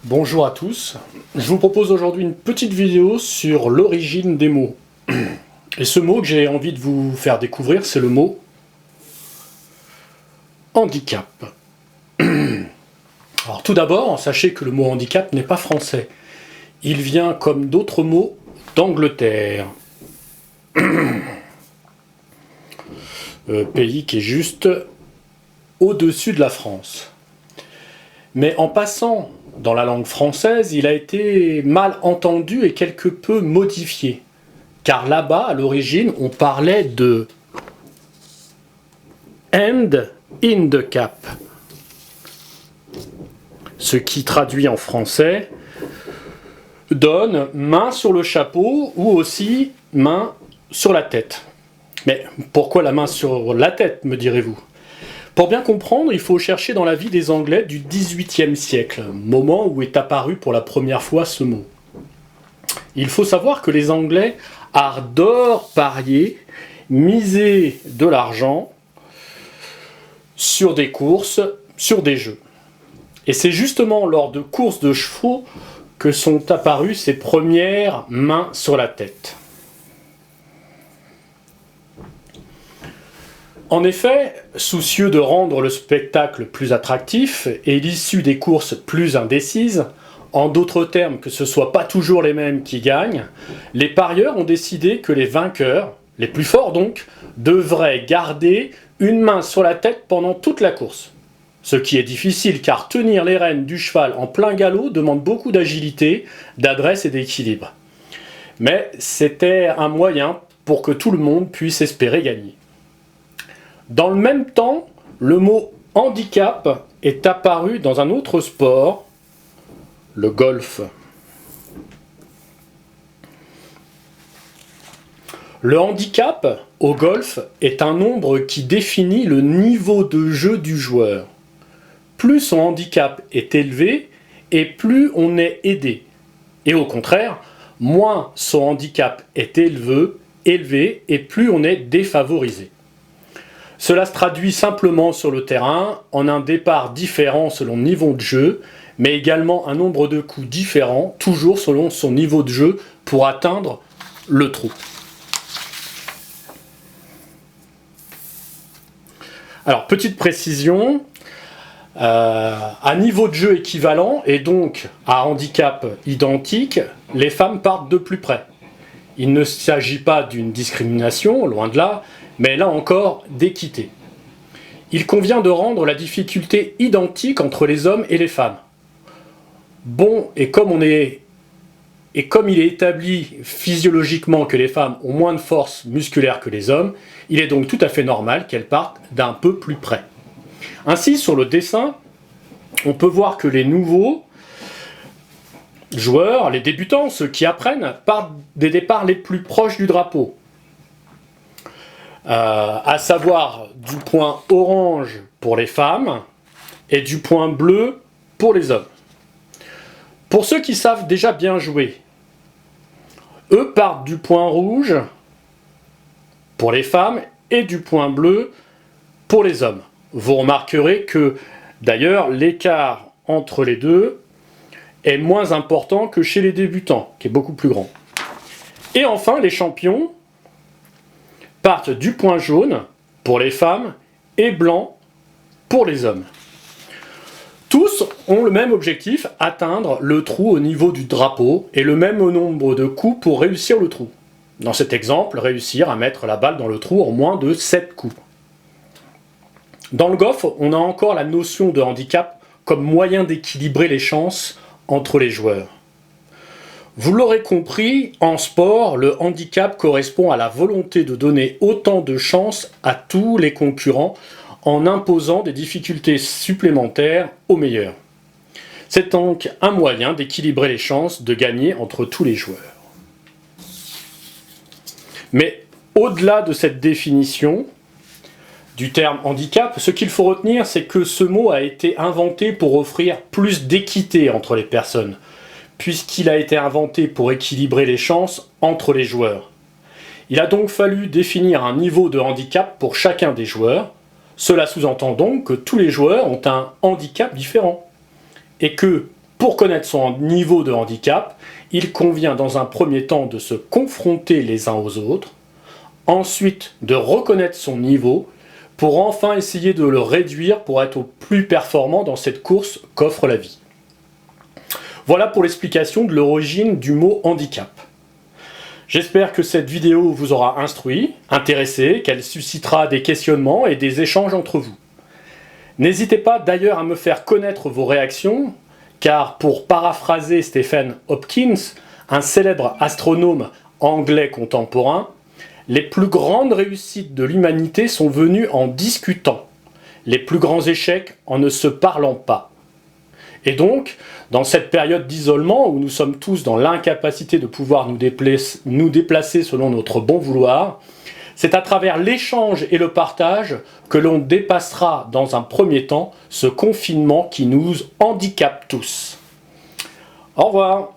Bonjour à tous, je vous propose aujourd'hui une petite vidéo sur l'origine des mots. Et ce mot que j'ai envie de vous faire découvrir, c'est le mot handicap. Alors tout d'abord, sachez que le mot handicap n'est pas français. Il vient comme d'autres mots d'Angleterre. Pays qui est juste au-dessus de la France. Mais en passant dans la langue française, il a été mal entendu et quelque peu modifié. Car là-bas, à l'origine, on parlait de hand in the cap. Ce qui traduit en français donne main sur le chapeau ou aussi main sur la tête. Mais pourquoi la main sur la tête, me direz-vous ? Pour bien comprendre, il faut chercher dans la vie des Anglais du XVIIIe siècle, moment où est apparu pour la première fois ce mot. Il faut savoir que les Anglais adorent parier, miser de l'argent sur des courses, sur des jeux. Et c'est justement lors de courses de chevaux que sont apparues ces premières mains sur la tête. En effet, soucieux de rendre le spectacle plus attractif et l'issue des courses plus indécise, en d'autres termes que ce ne soit pas toujours les mêmes qui gagnent, les parieurs ont décidé que les vainqueurs, les plus forts donc, devraient garder une main sur la tête pendant toute la course. Ce qui est difficile car tenir les rênes du cheval en plein galop demande beaucoup d'agilité, d'adresse et d'équilibre. Mais c'était un moyen pour que tout le monde puisse espérer gagner. Dans le même temps, le mot handicap est apparu dans un autre sport, le golf. Le handicap au golf est un nombre qui définit le niveau de jeu du joueur. Plus son handicap est élevé et plus on est aidé. Et au contraire, moins son handicap est élevé et plus on est défavorisé. Cela se traduit simplement sur le terrain en un départ différent selon le niveau de jeu, mais également un nombre de coups différents, toujours selon son niveau de jeu, pour atteindre le trou. Alors, petite précision, à niveau de jeu équivalent et donc à handicap identique, les femmes partent de plus près. Il ne s'agit pas d'une discrimination, loin de là, mais là encore d'équité. Il convient de rendre la difficulté identique entre les hommes et les femmes. Bon, et comme il est établi physiologiquement que les femmes ont moins de force musculaire que les hommes, il est donc tout à fait normal qu'elles partent d'un peu plus près. Ainsi, sur le dessin, on peut voir que les nouveaux joueurs, les débutants, ceux qui apprennent, partent des départs les plus proches du drapeau. À savoir du point orange pour les femmes et du point bleu pour les hommes. Pour ceux qui savent déjà bien jouer, eux partent du point rouge pour les femmes et du point bleu pour les hommes. Vous remarquerez que d'ailleurs l'écart entre les deux est moins important que chez les débutants, qui est beaucoup plus grand. Et enfin, les champions partent du point jaune pour les femmes et blanc pour les hommes. Tous ont le même objectif, atteindre le trou au niveau du drapeau et le même nombre de coups pour réussir le trou. Dans cet exemple, réussir à mettre la balle dans le trou en moins de 7 coups. Dans le golf, on a encore la notion de handicap comme moyen d'équilibrer les chances entre les joueurs. Vous l'aurez compris, en sport, le handicap correspond à la volonté de donner autant de chances à tous les concurrents en imposant des difficultés supplémentaires aux meilleurs. C'est donc un moyen d'équilibrer les chances de gagner entre tous les joueurs. Mais au-delà de cette définition du terme handicap, ce qu'il faut retenir, c'est que ce mot a été inventé pour offrir plus d'équité entre les personnes, puisqu'il a été inventé pour équilibrer les chances entre les joueurs. Il a donc fallu définir un niveau de handicap pour chacun des joueurs. Cela sous-entend donc que tous les joueurs ont un handicap différent, et que Pour connaître son niveau de handicap, il convient dans un premier temps de se confronter les uns aux autres, ensuite de reconnaître son niveau, pour enfin essayer de le réduire pour être au plus performant dans cette course qu'offre la vie. Voilà pour l'explication de l'origine du mot handicap. J'espère que cette vidéo vous aura instruit, intéressé, qu'elle suscitera des questionnements et des échanges entre vous. N'hésitez pas d'ailleurs à me faire connaître vos réactions, car pour paraphraser Stephen Hopkins, un célèbre astronome anglais contemporain, les plus grandes réussites de l'humanité sont venues en discutant, les plus grands échecs en ne se parlant pas. Et donc, dans cette période d'isolement où nous sommes tous dans l'incapacité de pouvoir nous déplacer selon notre bon vouloir, c'est à travers l'échange et le partage que l'on dépassera dans un premier temps ce confinement qui nous handicape tous. Au revoir.